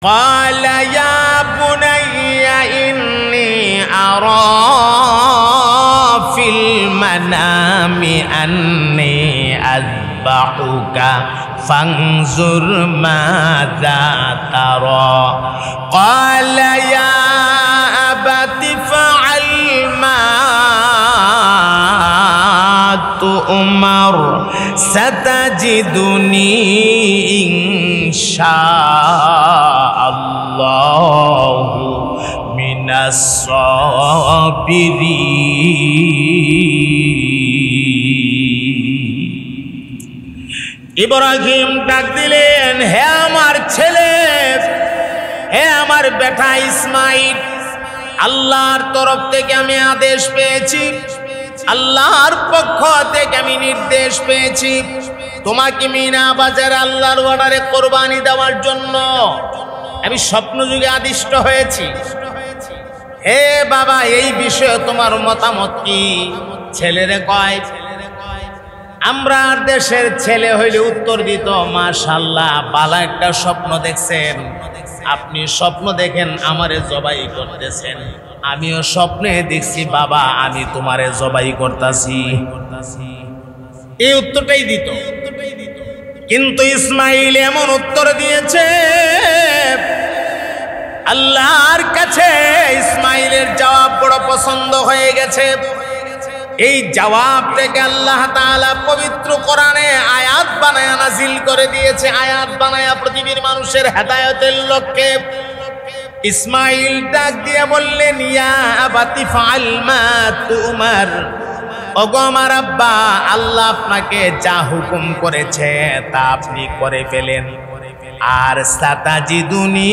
قال يا بني إني أرى في المنام أني أذبحك فانظر ماذا ترى قال يا أبت افعل ما تؤمر ستجدني إن شاء الله من الصابرين ইব্রাহিম ডাক দিলেন, হে আমার ছেলে, হে আমার বেটা ইসমাইল, আল্লাহর তরফ থেকে আমি আদেশ পেয়েছি, আল্লাহর পক্ষ থেকে আমি নির্দেশ পেয়েছি তোমাকে মিনা বাজারে আল্লাহর অর্ডারে কোরবানি দেওয়ার জন্য আমি স্বপ্ন যুগে আদিষ্ট হয়েছি। হে বাবা, এই বিষয়ে তোমার মতামত কি? ছেলেরে কয়, আমরা দেশের ছেলে হইলে উত্তর দিত, মাশাআল্লাহ বালা একটা স্বপ্ন দেখছেন, আপনি স্বপ্ন দেখেন আমারে জবাই করতেছেন, আমিও স্বপ্নে দেখছি বাবা আমি তোমারে জবাই করতেছি, এই উত্তরটাই দিত। কিন্তু ইসমাইল এমন উত্তর দিয়েছে, আল্লাহর কাছে ইসমাইলের জবাব বড় পছন্দ হয়ে গেছে। এই জবাব থেকে আল্লাহ তাআলা পবিত্র কোরআনে আয়াত বানায়া নাজিল করে দিয়েছে, আয়াত বানায়া পৃথিবীর মানুষের হেদায়েতের লক্ষ্যে। ইসমাইল ডাক দিয়ে বললেন, ইয়া আবাতি ফাআল মা তুমার, ওগো আমার আব্বা, আল্লাহ আপনাকে যা হুকুম করেছে তা আপনি করে ফেলেন, আর সাতাজিদুনি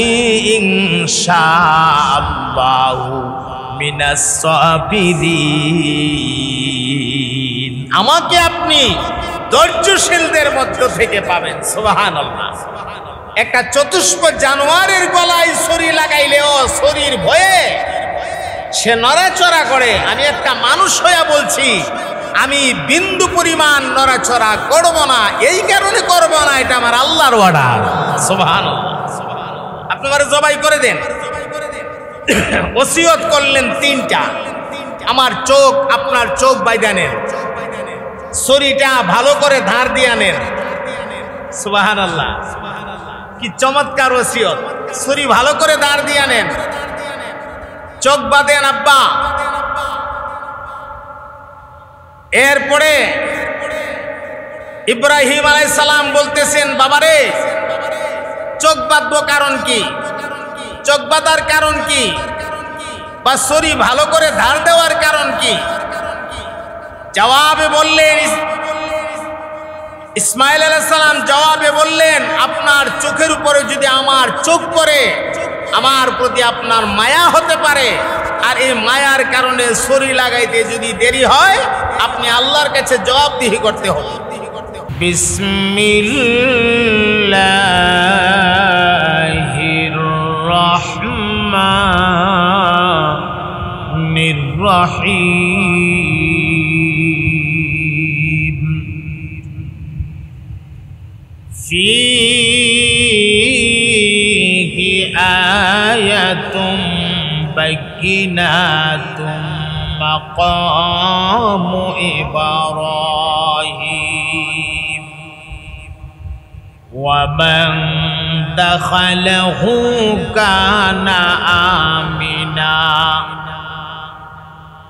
ইনশাআল্লাহু মিনাস সাবিরিন, আমাকে আপনি ধৈর্যশীলদের মধ্য থেকে পাবেন। সুবহানাল্লাহ। একটা চতুষ্প জানোয়ারের গলায় ছুরি লাগাইলেও ছুরির ভয়ে সে নড়াচড়া করে, আমি একটা মানুষ হইয়া বলছি আমি বিন্দু পরিমাণ নড়াচড়া করব না, এই কারণে করব না, এটা আমার আল্লাহর অর্ডার। সুবহানাল্লাহ। আপনি আমারে জবাই করে দেন। ওসিয়ত করলেন তিনটা, আমার চোখ আপনার চোখ বাইদা নেন, ছুরিটা ভালো করে ধার দিয়া নেন। সুবহানাল্লাহ, কি চমৎকার ওসিয়ত! ছুরি ভালো করে ধার দিয়া নেন, চোখ বাঁধেন আব্বা। এরপরে ইব্রাহিম আলাইহিস সালাম বলতেছেন, বাবারে চোখ বাঁধবো কারণ কি, চোখ বাঁধার কারণ কি, বা ছুরি ভালো করে ধার দেওয়ার কারণ কি? জবাবে বললেন, ইসমাইল আলাইহিস সালাম জবাবে বললেন, আপনার চোখের উপরে যদি আমার চোখ পড়ে আমার প্রতি আপনার মায়া হতে পারে, আর এই মায়ার কারণে ছুরি লাগাইতে যদি দেরি হয় আপনি আল্লাহর কাছে জবাবদিহি করতে হবে। বিসমিল্লাহির রহমানির রহিম। ফীহি আয়াতুম বাইয়িনাতুম মাকামু ইব্রাহিম ওয়া মান দাখালাহু কানা আমিনা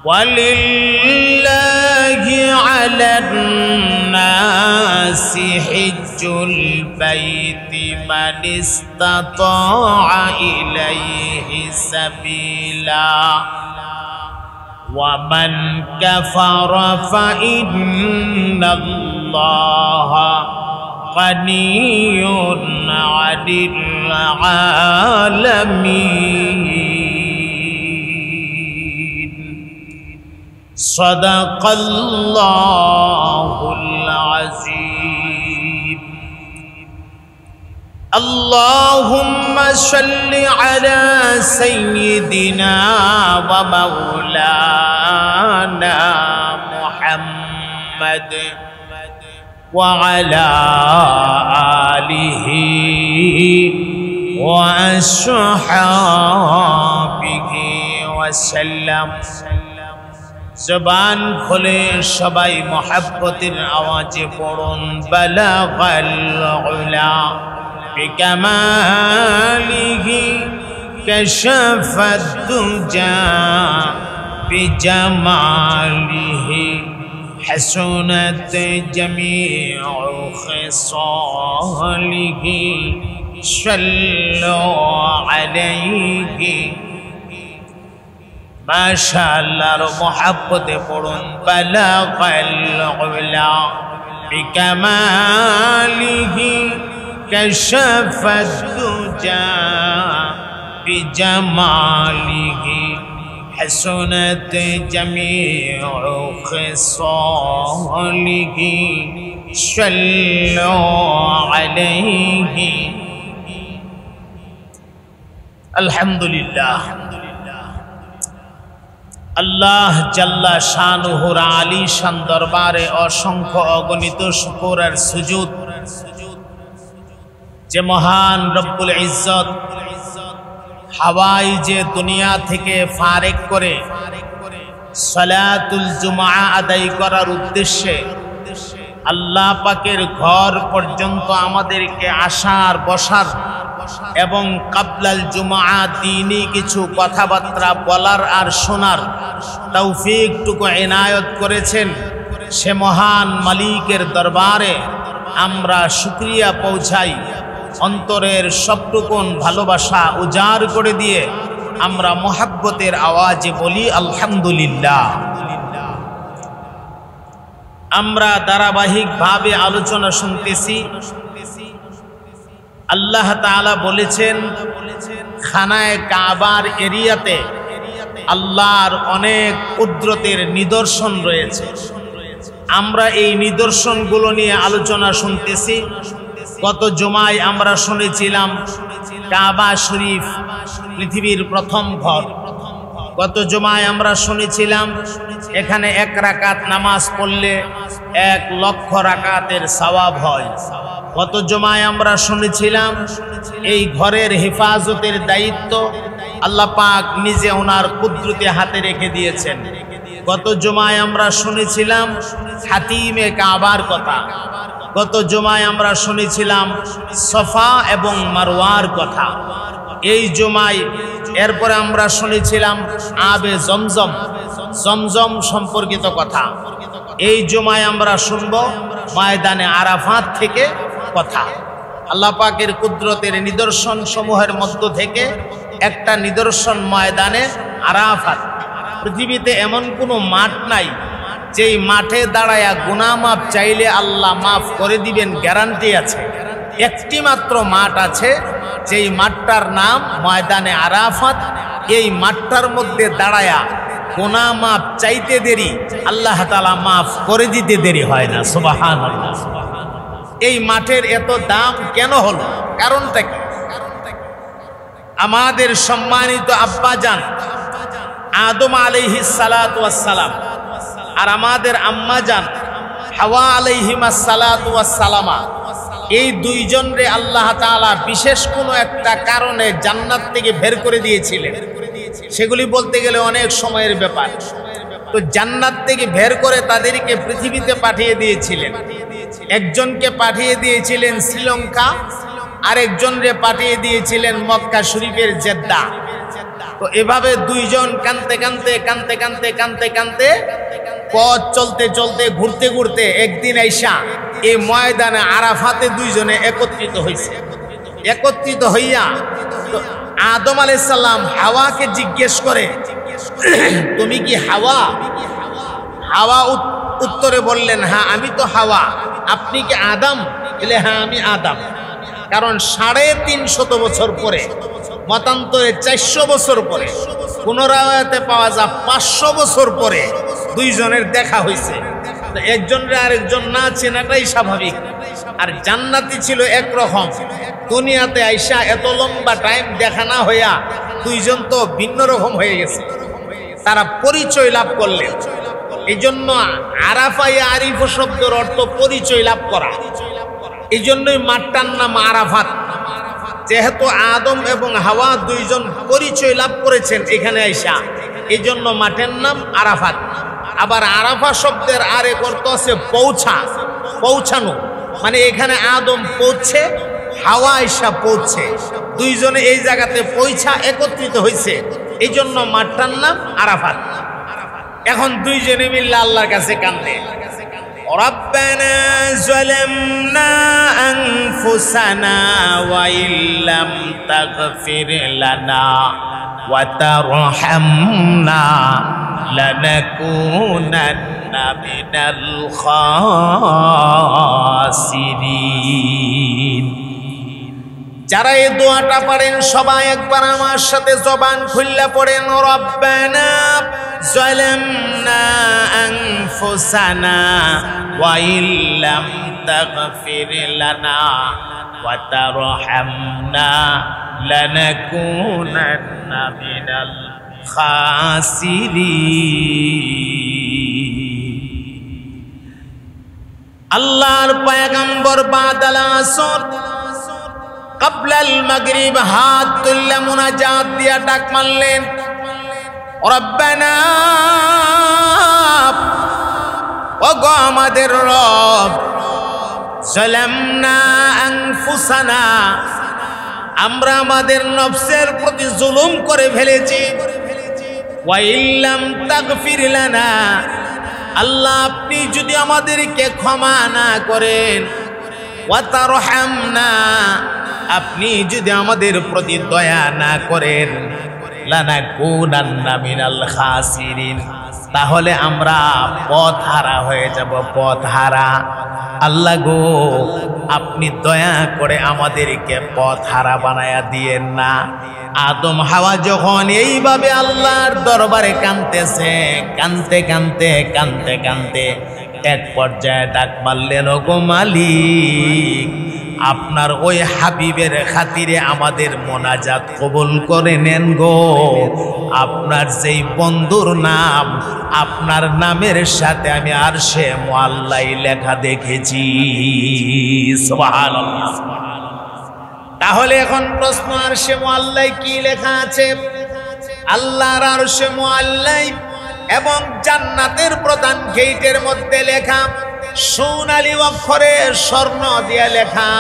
ওয়ালিল্লাহি আলান নাসি হিজ্জুল বাইতি মান ইসতাতাআ ইলাইহি সাবিলা ওয়া মান কাফারা ফা ইন্নাল্লাহা গানিয়্যুন আনিল আলামিন। সাদাকাল্লাহুল আযীম। আল্লাহুম্মা সাল্লি আলা সাইয়্যিদিনা ওয়া মাওলানা মুহাম্মাদ ওয়া আলা আলিহি وأصحابه وسلم জবান খুলে সবাই মহব্বতের আওয়াজে পড়ুন বালাগাল উলা বিকামালিহি কাশাফাদ দুজা বিজামালিহি হাসনাত জামিউ খিসালিহি সাল্লু আলাইহি মাশাআল্লাহর মহব্বতে পড়ুন বালাগাল উলা বিকামালিহি কাশাফাদ দুজা বিজামালিহি হাসনাত জামিউ খিসালিহি সাল্লু আলাইহি আলহামদুলিল্লাহ। আল্লাহ জাল্লা শানুহুর আলী শান দরবারে অসংখ্য অগণিত শুকর আর সুজুদ যে মহান রব্বুল ইজ্জত হাওয়াই যে দুনিয়া থেকে ফারেক করে সালাতুল জুমআ আদায় করার উদ্দেশ্যে আল্লাহ পাকের ঘর পর্যন্ত আমাদেরকে আসার বসার এবং কাবলাল জুমআ দিনী কিছু কথাবার্তা বলার আর শোনার তৌফিকটুকু এনায়ত করেছেন সে মহান মালিকের দরবারে আমরা শুকরিয়া পৌঁছাই। অন্তরের সবটুকুন ভালোবাসা উজাড় করে দিয়ে আমরা মহব্বতের আওয়াজে বলি আলহামদুলিল্লাহ। আমরা ধারাবাহিকভাবে আলোচনা শুনতেছি। আল্লাহ তাআলা বলেছেন খানায়ে কাবার এরিয়াতে আল্লাহর অনেক কুদরতের নিদর্শন রয়েছে। আমরা এই নিদর্শনগুলো নিয়ে আলোচনা শুনতেছি। গত জুমায় আমরা শুনেছিলাম কাবা শরীফ পৃথিবীর প্রথম ঘর। গত জুমায় আমরা শুনেছিলাম এখানে এক রাকাত নামাজ পড়লে 1,00,000 রাকাতের সওয়াব হয়। গত জুমায় আমরা শুনেছিলাম এই ঘরের হেফাজতের দায়িত্ব আল্লাহ পাক নিজে ওনার কুদরতে হাতে রেখে দিয়েছেন। গত জুমায় আমরা শুনেছিলাম হাতিমে কাবার কথা। গত জুমায় আমরা শুনেছিলাম সফা এবং মারওয়ার কথা। এই জুমায় এরপরে আমরা শুনেছিলাম আবে জমজম জমজম সম্পর্কিত কথা। এই জুমায় আমরা শুনব ময়দানে আরাফাত থেকে কথা। আল্লাহ পাকের কুদরতের নিদর্শন সমূহের মধ্য থেকে একটা নিদর্শন ময়দানে আরাফাত। পৃথিবীতে এমন কোনো মাঠ নাই যেই মাঠে দাঁড়ায়া গুনাহ মাফ চাইলে আল্লাহ মাফ করে দিবেন গ্যারান্টি আছে। একটি মাত্র মাঠ আছে যেই মাঠটার নাম ময়দানে আরাফাত। এই মাঠটার মধ্যে দাঁড়ায়া গুনাহ মাফ চাইতে দেরি আল্লাহ তাআলা মাফ করে দিতে দেরি হয় না। সুবহানাল্লাহ। এই মাঠের এত দাম কেন হলো? কারণটা কি? আমাদের সম্মানিত আব্বাজান আদম আলাইহিস সালাতু ওয়াস সালাম আর আমাদের আম্মাজান হাওয়া আলাইহিমাস সালাতু ওয়াস সালামা, এই দুইজনরে আল্লাহ তাআলা বিশেষ কোনো একটা কারণে জান্নাত থেকে বের করে দিয়েছিলেন। সেগুলি বলতে গেলে অনেক সময়ের ব্যাপার। তো জান্নাত থেকে বের করে তাদেরকে পৃথিবীতে পাঠিয়ে দিয়েছিলেন। একজনকে পাঠিয়ে দিয়েছিলেন শ্রীলঙ্কা, আরেকজনরে পাঠিয়ে দিয়েছিলেন মক্কা শরীফের জেদ্দা। তো এভাবে দুইজন কানতে কানতে কানতে কানতে কানতে কানতে পথ চলতে চলতে ঘুরতে ঘুরতে একদিন আইসা এই ময়দানে আরাফাতে দুইজনে একত্রিত হয়েছে। একত্রিত হইয়া তো আদম আলাইহিস সালাম হাওয়াকে জিজ্ঞেস করে, তুমি কি হাওয়া? হাওয়া উত্তরে বললেন, হ্যাঁ আমি তো হাওয়া। আপনি কি আদম? বলে হ্যাঁ আমি আদম। কারণ 350 বছর পরে, মতান্তরে 400 বছর পরে, কোন রাওয়ায়াতে পাওয়া যায় 500 বছর পরে দুইজনের দেখা হয়েছে। একজনের আরেকজন না চেনাটাই স্বাভাবিক। আর জান্নাতি ছিল একরকম, দুনিয়াতে আইসা এত লম্বা টাইম দেখা না হইয়া দুইজন তো ভিন্ন রকম হয়ে গেছে। তারা পরিচয় লাভ করলেন। এই জন্য আরাফা আরিফ শব্দের অর্থ পরিচয় লাভ করা। এই জন্যই মাঠটার নাম আরাফাত। যেহেতু আদম এবং হাওয়া দুইজন পরিচয় লাভ করেছেন এখানে আইসা, এই জন্য মাঠের নাম আরাফাত। আবার আরাফা শব্দের আরেক অর্থ আছে পৌঁছা, পৌঁছানো, মানে এখানে আদম পৌঁছে, হাওয়া আইসা পৌঁছে, দুইজনে এই জায়গাতে পৌঁছা একত্রিত হয়েছে, এই জন্য মাঠটার নাম আরাফাত। এখন দুইজনে মিললে আল্লাহর কাছে কান্দে, রব্বানা যালামনা আনফুসানা ওয়া ইল্লাম তাগফির লানা ওয়া তারহামনা লানাকুনান্না মিনাল খাসিরিন। যারা এই দোয়াটা পারেন সবাই একবার আমার সাথে জবান খুললে পড়েন, রব্বানা যালামনা আনফুসানা ওয়া ইল্লাম তাগফির লানা ওয়া তারহামনা লানাকুনান্না মিনাল খাসিরিন। আল্লাহর পয়গম্বর বাদাল আসর কাবলাল মাগরিব হাত তুললে মুনাজাত দিয়া ডাক মারলেন, রব্বানা, ওগো আমাদের রব, যালামনা আনফুসানা, আমরা আমাদের নফসের প্রতি জুলুম করে ফেলেছি, ওয়া ইল্লাম তাগফির লানা, আল্লাহ আপনি যদি আমাদেরকে ক্ষমা না করেন, ওয়া তারহামনা, আপনি যদি আমাদের প্রতি দয়া না করেন, লানাকুনান্না মিনাল খাসিরিন, তাহলে আমরা পথহারা হয়ে যাব, পথহারা। আল্লাহ গো, আপনি দয়া করে আমাদেরকে পথহারা বানায়া দিয়েন না। আদম হাওয়া যখন এইভাবে আল্লাহর দরবারে কাঁদতেছে, কাঁদতে কাঁদতে কাঁদতে কাঁদতে এক পর্যায়ে ডাক মারলেন, ওগো মালিক, আপনার ওই হাবিবের খাতিরে আমাদের মোনাজাত কবুল করে নেন গো। আপনার যেই বন্ধুর নাম, আপনার নামের সাথে আমি আরশে মুআল্লাই লেখা দেখেছি, সুবহানাল্লাহ। তাহলে এখন প্রশ্ন, আরশে মুআল্লাই কি লেখা আছে? আল্লাহর আরশে মুআল্লাই এবং জান্নাতের প্রধান গেটের মধ্যে লেখা সোনালী অক্ষরে স্বর্ণ দিয়ে লেখা।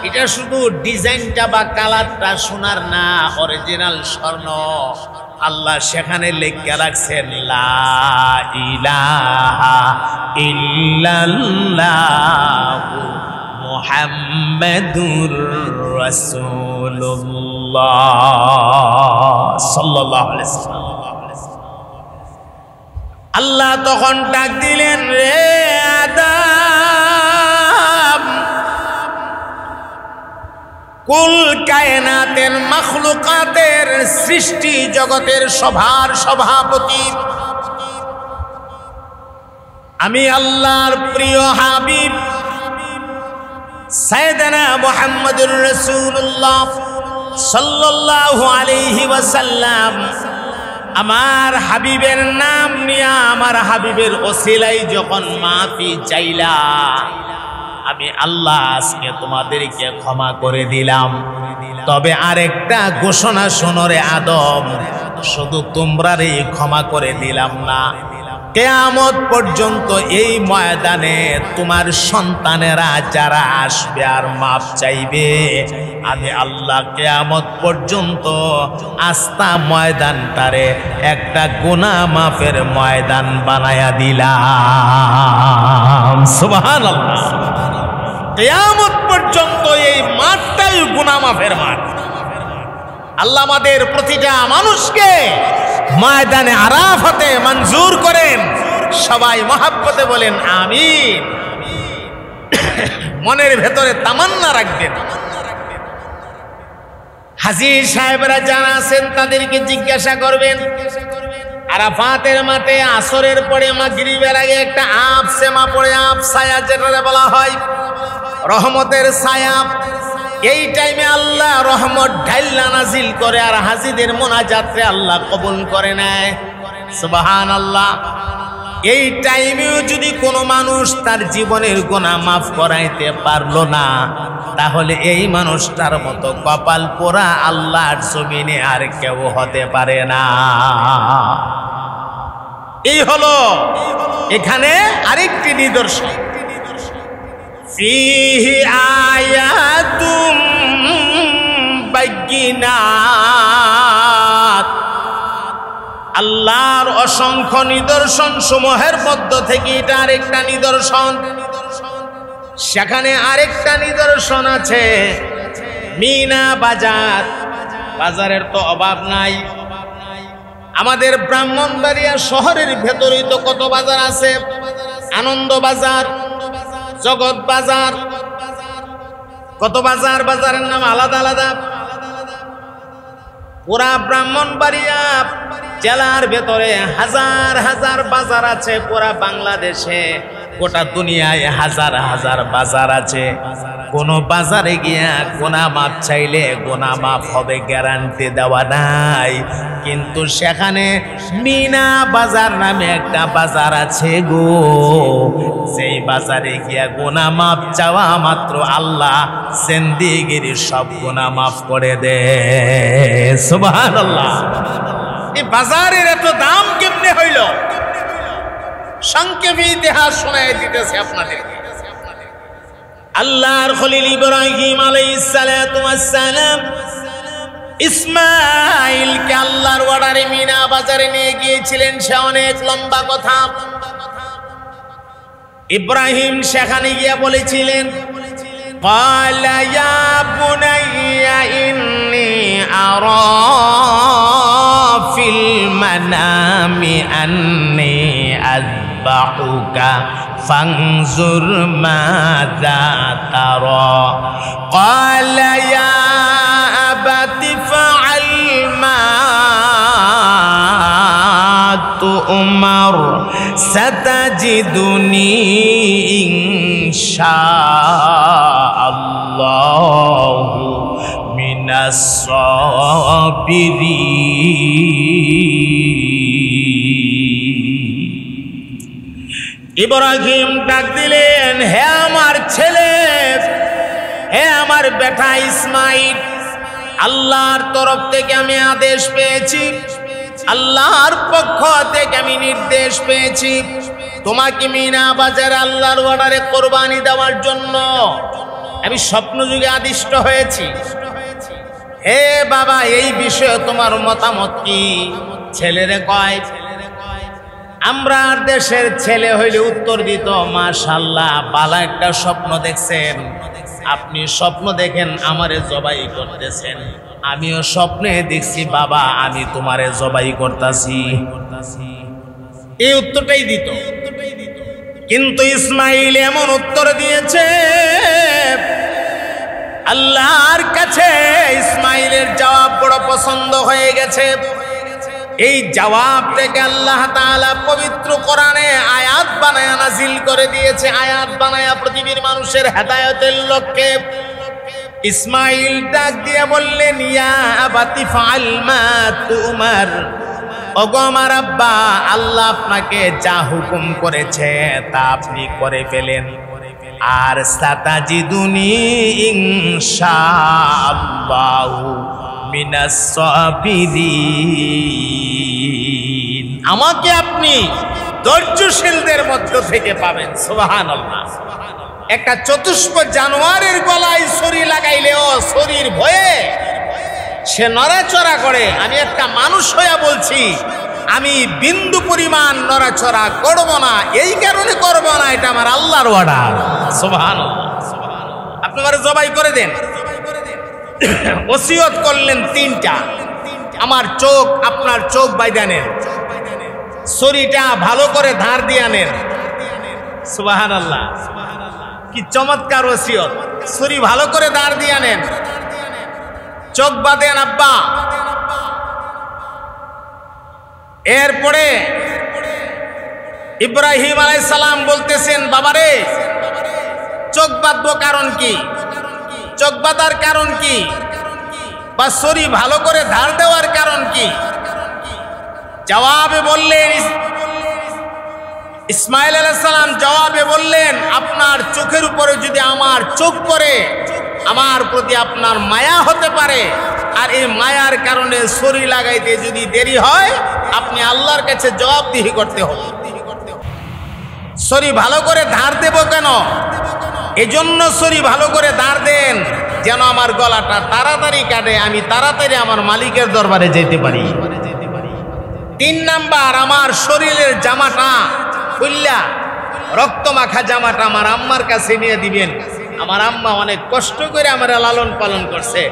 এটা শুধু ডিজাইনটা বা কালারটা সোনার না, অরিজিনাল স্বর্ণ। আল্লাহ সেখানে লিখে রাখছেন, লা ইলাহা ইল্লাল্লাহু মুহাম্মাদুর রাসূলুল্লাহ সাল্লাল্লাহু আলাইহি ওয়াসাল্লাম। আল্লাহ তখন ডাক দিলেন, রে আদম, কুল কায়নাতের মাখলুকাতের সৃষ্টি জগতের সভার সভাপতি আমি আল্লাহর প্রিয় হাবিব সাইয়েদনা মুহাম্মদুর রাসূলুল্লাহ সাল্লাল্লাহু আলাইহি ওয়াসাল্লাম, আমার হাবিবের নাম নিয়ে আমার হাবিবের ওসিলাই যখন মাফি চাইলা, আমি আল্লাহ আজকে তোমাদেরকে ক্ষমা করে দিলাম। তবে আরেকটা ঘোষণা শোনো রে আদম, শুধু তোমরারই ক্ষমা করে দিলাম না, কিয়ামত পর্যন্ত এই ময়দানে তোমার সন্তানেরা যারা আসবে আর মাপ চাইবে, আমি আল্লাহ কিয়ামত পর্যন্ত আস্থা ময়দানটারে একটা গুনাহ মাফের ময়দান বানায়া দিলাম, সুবহানাল্লাহ। কিয়ামত পর্যন্ত এই মাঠটাই গুনাহ মাফের মাঠ। আল্লাহ আমাদের প্রতিটা মানুষকে ময়দানে আরাফাতে মঞ্জুর করেন। সবাই মহাব্বতে বলেন আমিন। মনের ভেতরে তামান্না রাখবেন। হাজির সাহেবরা যারা আছেন তাদেরকে জিজ্ঞাসা করবেন, আরাফাতের মাঠে আসরের পরে মাগরিবের আগে একটা আপ সেমা পড়ে, আপ ছায়া যেটা বলা হয় রহমতের ছায়া, এই টাইমে আল্লাহ রহমত ঢাইলা নাজিল করে আর হাজিদের মোনাজাতে আল্লাহ কবুল করে নেয়, সুবহানাল্লাহ। এই টাইমেও যদি কোনো মানুষ তার জীবনের গুনাহ মাফ করাইতে পারলো না, তাহলে এই মানুষটার মতো কপাল পোড়া আল্লাহর জমিনে আর কেউ হতে পারে না। এই হলো এখানে আরেকটি নিদর্শন। ফিহি আয়াতুম বাইয়িনাত, আল্লাহর অসংখ্য নিদর্শন সমূহের মধ্য থেকে এটা আরেকটা নিদর্শন। সেখানে আরেকটা নিদর্শন আছে, মিনা বাজার। বাজারের তো অভাব নাই। আমাদের ব্রাহ্মণবাড়িয়া শহরের ভেতরেই তো কত বাজার আছে। আনন্দ বাজার, জগৎ বাজার, কত বাজার, বাজারের নাম আলাদা আলাদা। পুরা ব্রাহ্মণবাড়িয়া জেলার ভেতরে হাজার হাজার বাজার আছে। পুরা বাংলাদেশে, গোটা দুনিয়ায় হাজার হাজার বাজার আছে। কোন বাজারে গিয়া গোনা মাপ চাইলে গোনা মাপ হবে, গ্যারান্টি দেওয়া নাই। কিন্তু সেখানে মিনা বাজার নামে একটা বাজার আছে গো, সেই বাজারে গিয়া গোনা মাপ চাওয়া মাত্র আল্লাহ জিন্দেগির সব গোনা মাফ করে দে। সুবহানাল্লাহ। এই বাজারের এত দাম কেমনে হইল? সংক্ষেপে ইতিহাস শোনায় দিতেছে আপনাদের। আল্লাহর খলিল ইব্রাহিম আলাইহিস সালাতু ওয়াস সালাম ইসমাঈলকে আল্লাহর অর্ডারে মিনা বাজারে নিয়ে গিয়েছিলেন। সে অনেক লম্বা কথা। ইব্রাহিম সেখানে গিয়ে বলেছিলেন, ক্বালা ইয়া বুনাইয়া ইন্নী আরা ফিল মানামি আন্নী আযবাহুকা ফানজুর মাযা তারা। ক্বালা ইয়া আবাতি ফাআল মা তু'মার সাতাজিদুনি ইনশাআল্লাহু মিনাস সাবিরিন। ইব্রাহিম ডাক দিলেন, হে আমার ছেলে, হে আমার বেটা ইসমাঈল, আল্লাহর তরফ থেকে আমি আদেশ পেয়েছি, আল্লাহর পক্ষ থেকে আমি নির্দেশ পেয়েছি তোমাকে মিনা বাজারে আল্লাহর অর্ডারে কোরবানি দেওয়ার জন্য আমি স্বপ্ন যুগে আদিষ্ট হয়েছি। হে বাবা, এই বিষয়ে তোমার মতামত কি? ছেলেরে কয়, আমরা দেশের ছেলে হইলে উত্তর দিত, মাশাআল্লাহ, বালা একটা স্বপ্ন দেখছেন। আপনি স্বপ্ন দেখেন আমারে জবাই করতেছেন, আমিও স্বপ্নে দেখছি বাবা আমি তোমারে জবাই করতেছি। এই উত্তরটাই দিত। কিন্তু ইসমাঈল এমন উত্তর দিয়েছে, আল্লাহর কাছে ইসমাঈলের জবাব বড় পছন্দ হয়ে গেছে। এই জবাব থেকে আল্লাহ তাআলা পবিত্র কোরআনে আয়াত বানায়া নাজিল করে দিয়েছে। আয়াত বানায়া পৃথিবীর মানুষের হেদায়েতের লক্ষ্যে। ইসমাঈল ডাক দিয়ে বললেন, ইয়া আবাতি ফাআল মা তু'মার, ওগো আমার আব্বা, আল্লাহ আপনাকে যা হুকুম করেছে তা আপনি করে ফেলেন। আর সাতাজিদুনি ইনশাআল্লাহু মিনাস সাবিরিন, আমাকে আপনি ধৈর্যশীলদের মধ্য থেকে পাবেন। সুবহানাল্লাহ। একটা চতুষ্প জানোয়ারের গলায় ছুরি লাগাইলেও ছুরির ভয়ে সে নড়াচড়া করে। আমি একটা মানুষ হইয়া বলছি, আমি বিন্দু পরিমাণ নড়াচড়া করব না। এই কারণে করব না, এটা আমার আল্লাহর অর্ডার। সুবহানাল্লাহ। আপনি আমারে জবাই করে দেন। ওসিয়ত করলেন তিনটা, আমার চোখ আপনার চোখ বাইদা নেন, ছুরিটা ভালো করে ধার দিয়া নেন। সুবহানাল্লাহ, কি চমৎকার ওসিয়ত! ছুরি ভালো করে ধার দিয়া নেন, চোখ বাঁধেন আব্বা। এরপরে ইব্রাহিম আলাইহিস সালাম বলতেছেন, বাবারে চোখ বাঁধবো কারণ কি? চোখ বাঁধার কারণ কি? বা ছুরি ভালো করে ধার দেওয়ার কারণ কি? জবাবে বললেন, ইসমাঈল আলাইহিস সালাম জবাবে বললেন, আপনার চোখের উপরে যদি আমার চোখ পড়ে আমার প্রতি আপনার মায়া হতে পারে, আর এই মায়ার কারণে ছুরি লাগাইতে যদি দেরি হয় আপনি আল্লাহর কাছে জবাবদিহি করতে হবে। ছুরি ভালো করে ধার দেব কেন? এজন্য ছুরি ভালো করে ধার দেন যেন আমার গলাটা তাড়াতাড়ি কাটে, আমি তাড়াতাড়ি আমার মালিকের দরবারে যেতে পারি। 3 নাম্বার, আমার শরীরের জামাটা খুললা রক্ত মাখা জামাটা আমার আম্মার কাছে নিয়ে দিবেন। আমার আম্মা অনেক কষ্ট করে আমার লালন পালন করছে।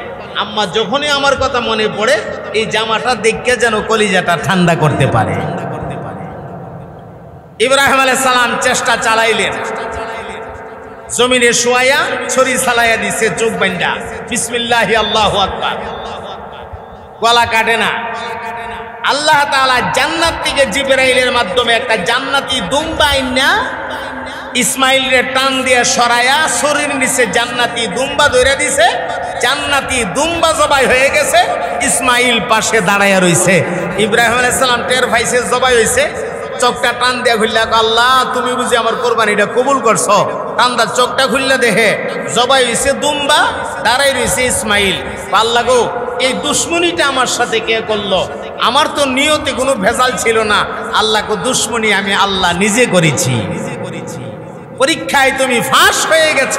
আম্মা যখনই আমার কথা মনে পড়ে এই জামাটা দেখে যেন কলিজাটা ঠান্ডা করতে পারে। ইব্রাহিম আলাইহিস সালাম চেষ্টা চালাইলেন, জমিনে শুয়াইয়া ছুরি চালাইয়া দিছে, চোখ বান্ধা বিসমিল্লাহি আল্লাহু আকবার, গলা কাটে না। আল্লাহ তাআলা জান্নাত থেকে জিবরাইলের মাধ্যমে একটা জান্নাতি দুম্বা আইনা ইসমাইলের টান দিয়ে সরাইয়া ছুরির নিচে জান্নাতি দুম্বা ধরে দিছে। জান্নাতি দুম্বা জবাই হয়ে গেছে, ইসমাইল পাশে দাঁড়াইয়া রইছে। ইব্রাহিম আলাইহিস সালাম টের পাইছে জবাই হইছে, চোখটা টান দিয়া খুললা, আল্লাহ তুমি বুঝি আমার কোরবানিটা কবুল করছো। টান্দা চোখটা খুললা দেখে জবাই হইছে দুম্বা, দাঁড়াই রইছে ইসমাইল। আল্লাহ গো, এই দুশ্মনীটা আমার সাথে কে করলো? আমার তো নিয়তে কোনো ভেজাল ছিল না। আল্লাহকে দুশ্মনী আমি আল্লাহ নিজে করেছি। পরীক্ষায় তুমি ফাঁস হয়ে গেছ।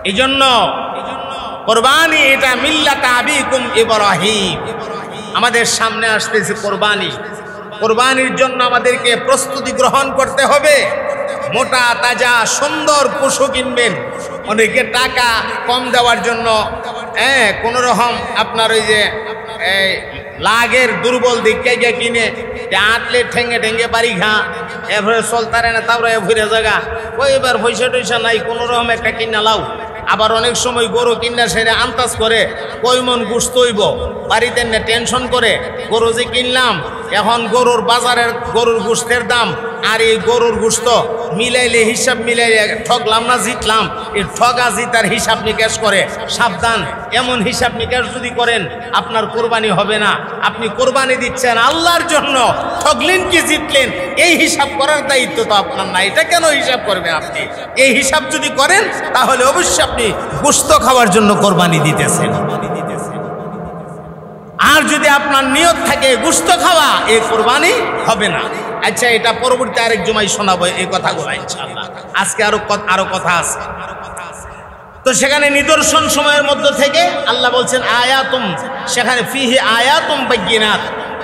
এই জন্য কোরবানি এটা মিল্লাতা আবিকুম ইব্রাহিম। আমাদের সামনে আসতেছে কোরবানি। কোরবানির জন্য আমাদেরকে প্রস্তুতি গ্রহণ করতে হবে। মোটা তাজা সুন্দর পশু কিনবেন। অনেকে টাকা কম দেওয়ার জন্য কোনো রকম আপনার ওই যে লাগের দুর্বল দিকে গিয়ে কিনে আটলে ঠেঙ্গে ঠেঙ্গে বাড়ি ঘা, এভাবে চলতারে না, তারপরে ঘুরে জায়গা ওই এবার পয়সা টয়সা নাই, কোনো রকম একটা কিনা লাও। আবার অনেক সময় গরু কিনা সেরে আন্দাজ করে কই মন গুস্ত হইব, বাড়িতে না টেনশন করে গরু যে কিনলাম, এখন গরুর বাজারের গরুর গোস্তের দাম আর এই গরুর গোস্ত মিলাইলে হিসাব মিলাইলে ঠকলাম না জিতলাম, এই ঠগা জিতার হিসাব নিকাশ করে। সাবধান, এমন হিসাব নিকাশ যদি করেন আপনার কোরবানি হবে না। আপনি কোরবানি দিচ্ছেন আল্লাহর জন্য, ঠগলেন কি জিতলেন এই হিসাব করার দায়িত্ব তো আপনার না। এটা কেন হিসাব করবেন আপনি? এই হিসাব যদি করেন তাহলে অবশ্যই আপনি গোস্ত খাওয়ার জন্য কোরবানি দিতেছেন। আর যদি আপনার নিয়ত থাকে গোস্ত খাওয়া, এই কোরবানি হবে না। আচ্ছা, এটা পরবর্তী আরেক জমাই শোনাবো এই কথাগুলো ইনশাআল্লাহ। আজকে আরো কথা আছে। তো সেখানে নিদর্শন সময়ের মধ্য থেকে আল্লাহ বলছেন আয়াতুম, সেখানে ফিহি আয়াতুম বাইয়িনাত,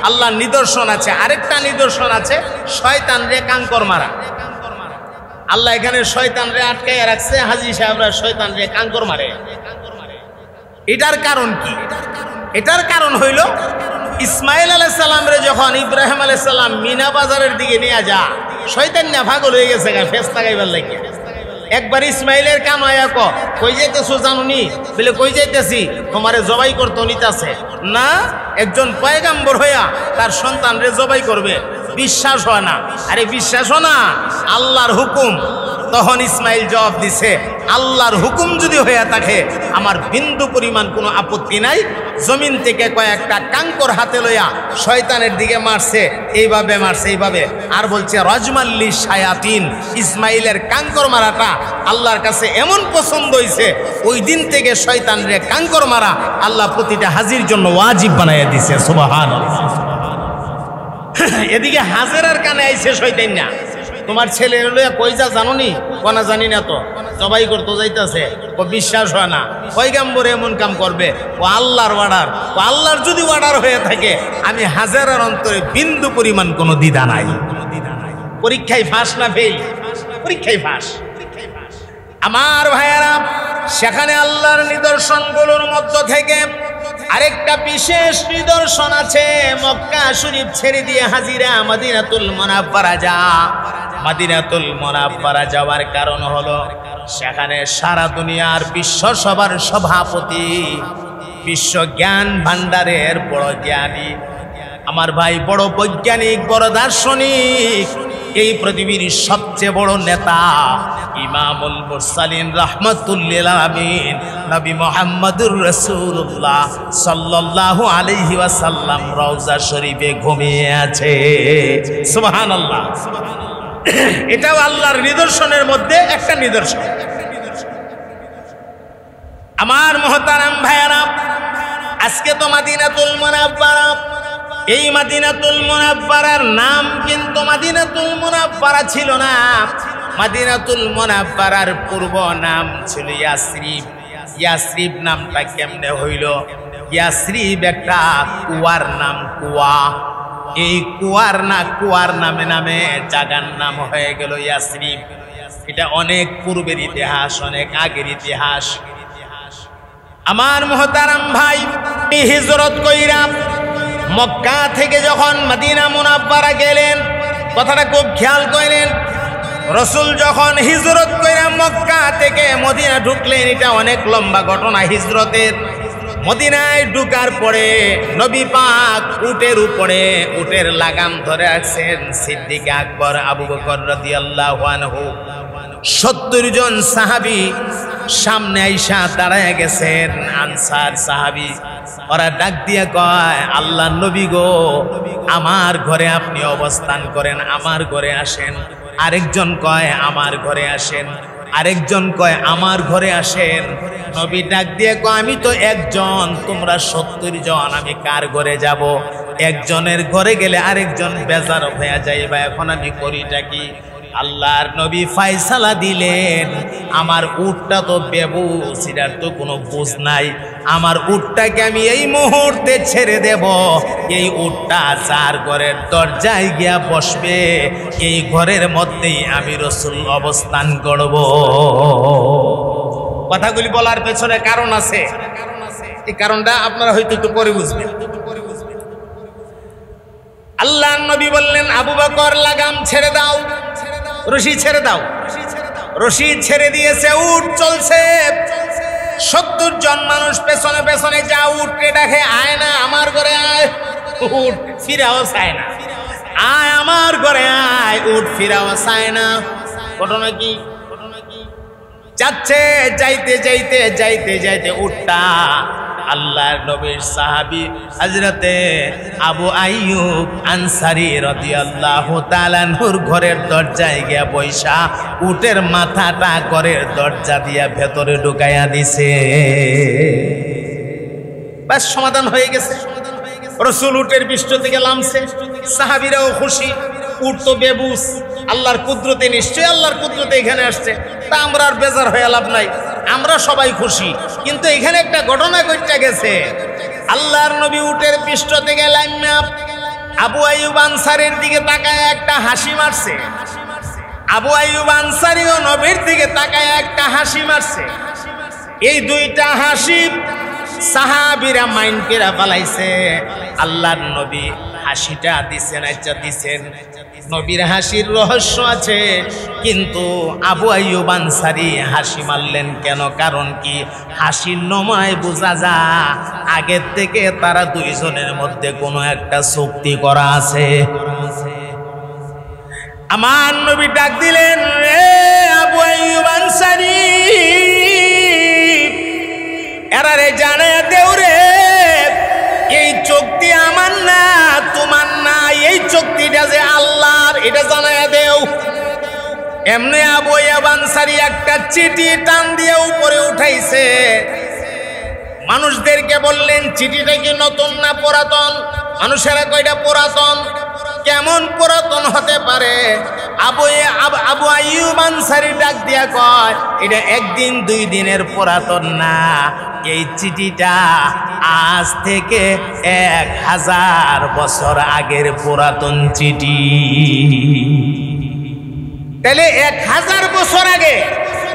আল্লাহর নিদর্শন আছে। আরেকটা নিদর্শন আছে শয়তান রে কাঙ্কর মারা। আল্লাহ এখানে শয়তান রে আটকাইয়া রাখছে, হাজী সাহেবরা শয়তান রে কাঙ্কর মারে। এটার কারণ কি? এটার কারণ হইল ইসমাইল আলাইহিস সালাম রে যখন ইব্রাহিম আলাইহিস সালাম মিনা বাজারের দিকে নিয়ে যা, শয়তান না পাগল হয়ে গেছে ফেরেশতা গাইবার লাগে। একবার ইসমাইলের কান আয়া কই যাইতেছো জানুনি? বলে কই যাইতেছি, তোমারে জবাই করতে নিতাছে না। একজন পয়গাম্বর হইয়া তার সন্তান রে জবাই করবে, বিশ্বাস হয় না। আরে বিশ্বাস হয় না, আল্লাহর হুকুম। তখন ইসমাইল জবাব দিছে, আল্লাহর হুকুম যদি হইয়া থাকে আমার বিন্দু পরিমাণ কোনো আপত্তি নাই। জমিন থেকে কয়েকটা কাঙ্কর হাতে লইয়া শয়তানের দিকে মারছে, এইভাবে মারছে এইভাবে। আর বলছে রজমাল্লি শায়াতিন, ইসমাইলের কাঙ্কর মারাটা আল্লাহর কাছে এমন পছন্দ হইছে, ওই দিন থেকে শয়তানরে কাঙ্কর মারা আল্লাহ প্রতিটা হাজির জন্য ওয়াজিব বানাইয়া দিছে। সুবহানাল্লাহ। এদিকে হাজেরার কানে আইছে শয়তান না, তোমার ছেলে লইয়া কই যা জানোনি? কোনা জানি না তো, জবাই করতে যাইতেছে। ও বিশ্বাস হয় না, পয়গাম্বর এমন কাম করবে? ও আল্লাহর অর্ডার। ও আল্লাহর যদি অর্ডার হয়ে থাকে আমি হাজারের অন্তরে বিন্দু পরিমাণ কোনো দ্বিধা নাই। পরীক্ষায় ফাঁস না ফেল? পরীক্ষায় ফাঁস। আমার ভাইয়েরা, সেখানে আল্লাহর নিদর্শনগুলোর মধ্য থেকে আরেকটা বিশেষ নিদর্শন আছে। মক্কা শরীফ ছেড়ে দিয়ে হাজিরা মদিনাতুল মুনাওয়ারা যা। মদিনাতুল মুনাওয়ারা যাওয়ার কারণ হলো সেখানে সারা দুনিয়ার বিশ্ব সভার সভাপতি, বিশ্ব জ্ঞান ভান্ডারের বড় জ্ঞানী, আমার ভাই বড় বৈজ্ঞানিক, বড় দার্শনিক, এই পৃথিবীর সবচেয়ে বড় নেতা ইমামুল মুরসালিন রাহমাতুল লিল আলামিন নবী মুহাম্মদুর রাসূলুল্লাহ সাল্লাল্লাহু আলাইহি ওয়াসাল্লাম রওজা শরীফে ঘুমিয়ে আছে। সুবহানাল্লাহ। এটাও আল্লাহর নিদর্শনের মধ্যে একটা নিদর্শন। আমার মুহতারাম ভাইয়েরা, আজকে তো মাদিনাতুল মুনাওয়ারা, এই মাদিনাতুল মুনাওয়ারার নাম কিন্তু মাদিনাতুল মুনাওয়ারা ছিল না। মাদিনাতুল মুনাওয়ারার পূর্ব নাম ছিল ইয়াসরিব। ইয়াসরিব নামটা কেমনে হইল? ইয়াসরিব একটা কুয়ার নাম, কুয়া। এই কুয়ার নামে নামে জায়গার নাম হয়ে গেল ইয়াসরিব। এটা অনেক পূর্বের ইতিহাস, অনেক আগের ইতিহাস। আমার মুহতারাম ভাই, হিজরত কইরা মক্কা থেকে যখন মদিনা মুনাওয়ারা গেলেন, কথাটা খুব খেয়াল করেন। রসুল যখন হিজরত কইরা মক্কা থেকে মদিনা ঢুকলেন, এটা অনেক লম্বা ঘটনা হিজরতের। মদিনায় ঢুকার পরে নবী পাক উটের উপরে উটের লাগাম ধরে আছেন। সিদ্দিক আকবর, আবু বকর রাদিয়াল্লাহু আনহু, 70 জন সাহাবী সামনে আইসা দাঁড়ায় গেছেন। আনসার সাহাবী, ওরা ডাক দিয়ে কয়, আল্লাহ নবী গো, আমার ঘরে আপনি অবস্থান করেন, আমার ঘরে আসেন। আরেকজন কয় আমার ঘরে আসেন, আরেকজন কয় আমার ঘরে আসেন। নবী ডাক দিয়ে কয়, আমি তো একজন, তোমরা 70 জন, আমি কার ঘরে যাব? একজনের ঘরে গেলে আরেকজন বেজার হয়ে যাইবা, এখন আমি করিটা কি? আল্লাহর নবী ফায়সালা দিলেন, আমার উটটা তো বেবুস, এটার তো কোনো বুঝ নাই। আমার উটটাকে আমি এই মুহূর্তে ছেড়ে দেব। এই উটটা যার ঘরের দরজায় গিয়া বসবে, এই ঘরের মধ্যেই আমি রাসূল অবস্থান করব। কথাগুলি বলার পেছনে কারণ আছে, এই কারণটা আপনারা হয়তো একটু পরে বুঝবেন। আল্লাহর নবী বললেন, আবু বকর লাগাম ছেড়ে দাও, রশি ছেড়ে দাও। রশি ছেড়ে দিয়েছে, উট চলছে। 70 জন মানুষ পেছনে পেছনে যা উটকে ডাকে, আয় না আমার ঘরে আয়। উট ফিরাও চায় না, আয় আমার ঘরে আয়। উট ফিরাও চায় না। ঘটনা কি? যাচ্ছে, যাইতে যাইতে যাইতে যাইতে উটটা আল্লাহর নবীর সাহাবী হযরতে আবু আইয়ুব আনসারী রাদিয়াল্লাহু তাআলা আনহুর ঘরের দরজায় গিয়া বইসা উটের মাথাটা ঘরের দরজা দিয়া ভেতরে ঢুকাইয়া দিছে। বাস, সমাধান হয়ে গেছে। রাসূল উটের পৃষ্ঠ থেকে নামছে, সাহাবীরাও খুশি। উট তো বেবুস, আল্লাহর কুদরতে, নিশ্চয়ই আল্লাহর কুদরতে এখানে আসছে, তা আমরা আর বেজার হয়ে লাভ নাই, আমরা সবাই খুশি। কিন্তু এখানে একটা ঘটনা ঘটে গেছে। আল্লাহর নবী উটের পৃষ্ঠ থেকে লাইমা আবু আইয়ুব আনসারীর দিকে তাকায় একটা হাসি মারছে। আবু আইয়ুব আনসারীও নবীর দিকে তাকায় একটা হাসি মারছে। এই দুইটা হাসি সাহাবীরা মাইন্ড করে ফেলাইছে। আল্লাহর নবী হাসিটা দিছেন, আচ্ছা দিছেন, নবীর হাসির রহস্য আছে। কিন্তু আবু আইয়ুব আনসারী হাসি মারলেন কেন? কারণ কি? হাসির নমায় বোঝা যায় আগের থেকে তারা দুইজনের মধ্যে কোনো একটা চুক্তি করা আছে। আমার নবী ডাক দিলেন, রে আবু আইয়ুব আনসারী, এরারে জানায়া দেও রে, এই চুক্তি আমার না, তোমার না, এই চুক্তিটা যে আল্লাহর, এটা জানায়া দেও। এমনি আবু আইয়ুব আনসারী একটা চিঠি টান দিয়ে উপরে উঠাইছে। মানুষদেরকে বললেন, চিঠিটা কি নতুন না পুরাতন? মানুষেরা কয়টা পুরাতন। কেমন পুরাতন হতে পারে? আবু আইয়ুব আনসারী ডাক দিয়া কয়, এটা একদিন দুই দিনের পুরাতন না, এই চিঠিটা আজ থেকে 1000 বছর আগের পুরাতন চিঠি। তাহলে 1000 বছর আগে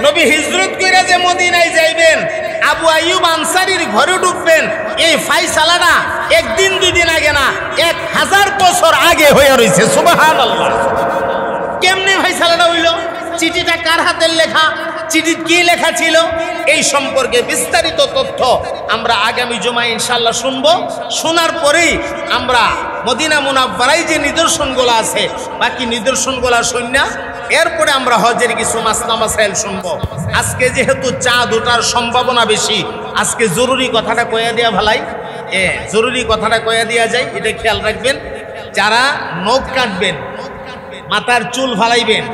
নবী হিজরত করে যে মদিনায় যাইবেন, আবু আইয়ুব আনসারীর ঘরে ঢুকবেন, এই ফায়সালাটা একদিন দুই দিন আগে না, 1000 বছর আগে হয়ে রয়েছে। সুবহানাল্লাহ। কেমনে ফায়সালাটা হইল? চিঠিটা কার হাতের লেখা? চিঠি কি লেখা ছিল? এই সম্পর্কে বিস্তারিত তথ্য আমরা আগামী জুমায় ইনশাআল্লাহ শুনবো। শোনার পরেই আমরা মদিনা মুনাওয়ারায় যে নিদর্শনগুলো আছে, বাকি নিদর্শনগুলো শুননা এরপরে আমরা হজের কিছু মাসলা মাসাইল শুনবো। আজকে যেহেতু চাঁদ ওঠার সম্ভাবনা বেশি, আজকে জরুরি কথাটা কইয়া দেয়া ভালাই, জরুরি কথাটা কইয়া দেয়া যায়, এটা খেয়াল রাখবেন। যারা নখ কাটবেন, মাথার চুল ফালাইবেন,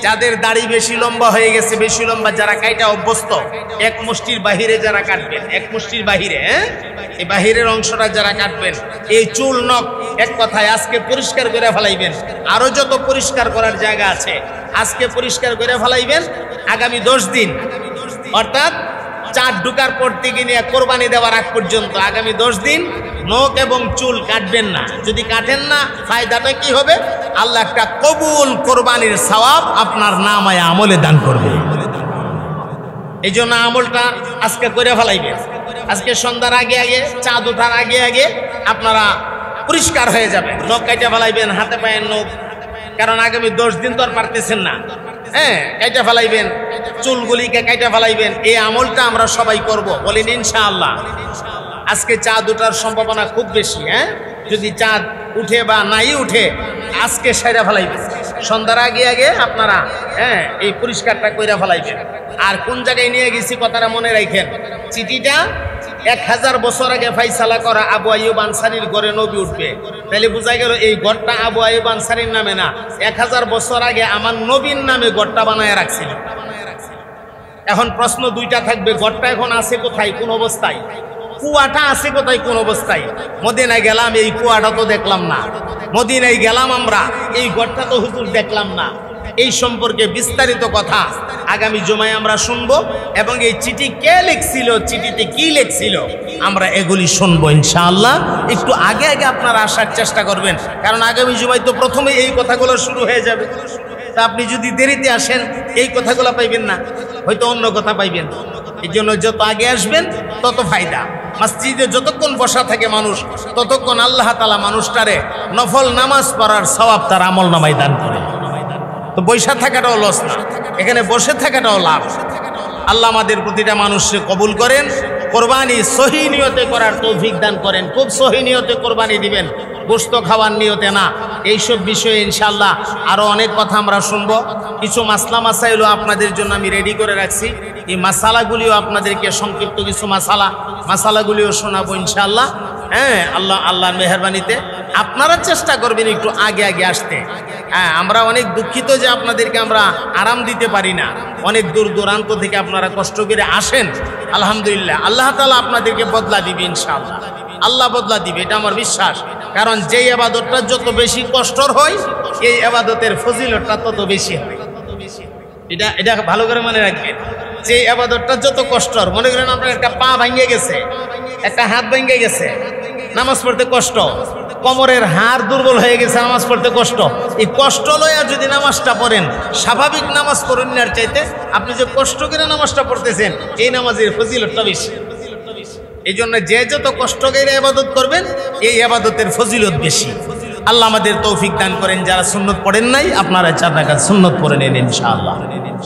যাদের দাড়ি বেশি লম্বা হয়ে গেছে, বেশি লম্বা যারা কাইটা অভ্যস্ত, এক মুষ্টির বাহিরে যারা কাটবেন, এক মুষ্টির বাহিরে, এই বাহিরের অংশটা যারা কাটবেন, এই চুল নখ এক কথায় আজকে পরিষ্কার করে ফেলাইবেন। আরো যত পরিষ্কার করার জায়গা আছে আজকে পরিষ্কার করে ফেলাইবেন। আগামী 10 দিন অর্থাৎ চাঁদ ঢুকার পর থেকে নিয়ে কোরবানি দেওয়ার আগ পর্যন্ত আগামী 10 দিন নখ এবং চুল কাটবেন না। যদি কাটেন না ফায়দাটা কি হবে? আল্লাহ একটা কবুল কোরবানির সওয়াব আপনার নামায়ে আমলে দান করবে। এই জন্য আমলটা আজকে করে ফেলাইবেন। আজকে সন্ধ্যার আগে আগে, চাঁদ ওঠার আগে আগে আপনারা পরিষ্কার হয়ে যাবে। নখ কাইটা ফেলাইবেন, হাতে পায়ের নখ, কারণ আগামী 10 দিন তো আর পারতেছেন না। কাইটা ফেলাইবেন, চুলগুলিকে কাইটা ফেলাইবেন। এই আমলটা আমরা সবাই করব, বলেন ইনশাআল্লাহ। আজকে চাঁদ ওঠার সম্ভাবনা খুব বেশি। যদি চাঁদ উঠে বা নাই উঠে আজকে সাইরা ফেলাইবেন। সন্ধ্যার আগে আগে আপনারা এই পরিষ্কারটা কইরা ফেলাইবেন। আর কোন জায়গায় নিয়ে গেছি কথাটা মনে রাখেন। চিঠিটা 1000 বছর আগে ফাইসালা করা আবু আইয়ুব আনসারীর ঘরে নবী উঠবে, তাহলে বোঝা গেল এই ঘরটা আবু আইয়ুব আনসারীর নামে না, 1000 বছর আগে আমার নবীর নামে ঘরটা বানায় রাখছিল। এখন প্রশ্ন দুইটা থাকবে, ঘরটা এখন আছে কোথায়, কোন অবস্থায়? কুয়াটা আছে কোথায়, কোন অবস্থায়? মদিনায় গেলাম, এই কুয়াটা তো দেখলাম না। মদিনায় গেলাম আমরা, এই ঘরটা তো হুজুর দেখলাম না। এই সম্পর্কে বিস্তারিত কথা আগামী জুমায় আমরা শুনবো, এবং এই চিঠি কে লিখছিল, চিঠিতে কি লিখছিল আমরা এগুলি শুনবো ইনশাআল্লাহ। একটু আগে আগে আপনারা আসার চেষ্টা করবেন, কারণ আগামী জুমায় তো প্রথমে এই কথাগুলো শুরু হয়ে যাবে। তা আপনি যদি দেরিতে আসেন এই কথাগুলো পাইবেন না, হয়তো অন্য কথা পাইবেন। এই জন্য যত আগে আসবেন তত ফায়দা। মসজিদে যতক্ষণ বসা থাকে মানুষ, ততক্ষণ আল্লাহ তাআলা মানুষটারে নফল নামাজ পড়ার সওয়াব তার আমল নামায় দান করে। তো বসে থাকাটাও লস না, এখানে বসে থাকাটাও লাভ। আল্লাহ আমাদের প্রতিটা মানুষকে কবুল করেন, কোরবানি সহি নিয়তে করার তৌফিক দান করেন। খুব সহি নিয়তে কোরবানি দিবেন, গোশত খাওয়ার নিয়তে না। এইসব বিষয়ে ইনশাআল্লাহ আরো অনেক কথা আমরা শুনবো। কিছু মাসলা মাসাইলও আপনাদের জন্য আমি রেডি করে রাখছি। এই মাসালাগুলিও আপনাদেরকে সংক্ষিপ্ত কিছু মাসালাগুলিও শোনাবো ইনশাআল্লাহ। আল্লাহর মেহেরবানিতে আপনারা চেষ্টা করবেন একটু আগে আগে আসতে। আমরা অনেক দুঃখিত যে আপনাদেরকে আমরা আরাম দিতে পারি না। অনেক দূর দূরান্ত থেকে আপনারা কষ্ট করে আসেন। আলহামদুলিল্লাহ, আল্লাহ তাআলা আপনাদেরকে বদলা দিবে ইনশাআল্লাহ। আল্লাহ বদলা দিবে, এটা আমার বিশ্বাস। কারণ যেই ইবাদতটা যত বেশি কষ্টর হয়, এই ইবাদতের ফজিলতটা তত বেশি হয়। এটা ভালো করে মনে রাখবেন। যে ইবাদতটা যত কষ্টর, মনে করেন আপনার একটা পা ভেঙে গেছে, একটা হাত ভেঙে গেছে, নামাজ পড়তে কষ্ট, কোমরের হাড় দুর্বল হয়ে গেছে, নামাজ পড়তে কষ্ট। এই কষ্ট লইয়া যদি নামাজটা পড়েন, স্বাভাবিক নামাজ পড়েন না চাইতে আপনি যে কষ্ট করে নামাজটা পড়তেছেন, এই নামাজের ফজিলতটা বেশি। এই জন্য যে যত কষ্ট করে ইবাদত করবেন, এই ইবাদতের ফজিলত বেশি। আল্লাহ আমাদের তৌফিক দান করেন। যারা সুন্নত পড়েন নাই, আপনারা 4 রাকাত সুন্নত পড়ে নেন ইনশাআল্লাহ।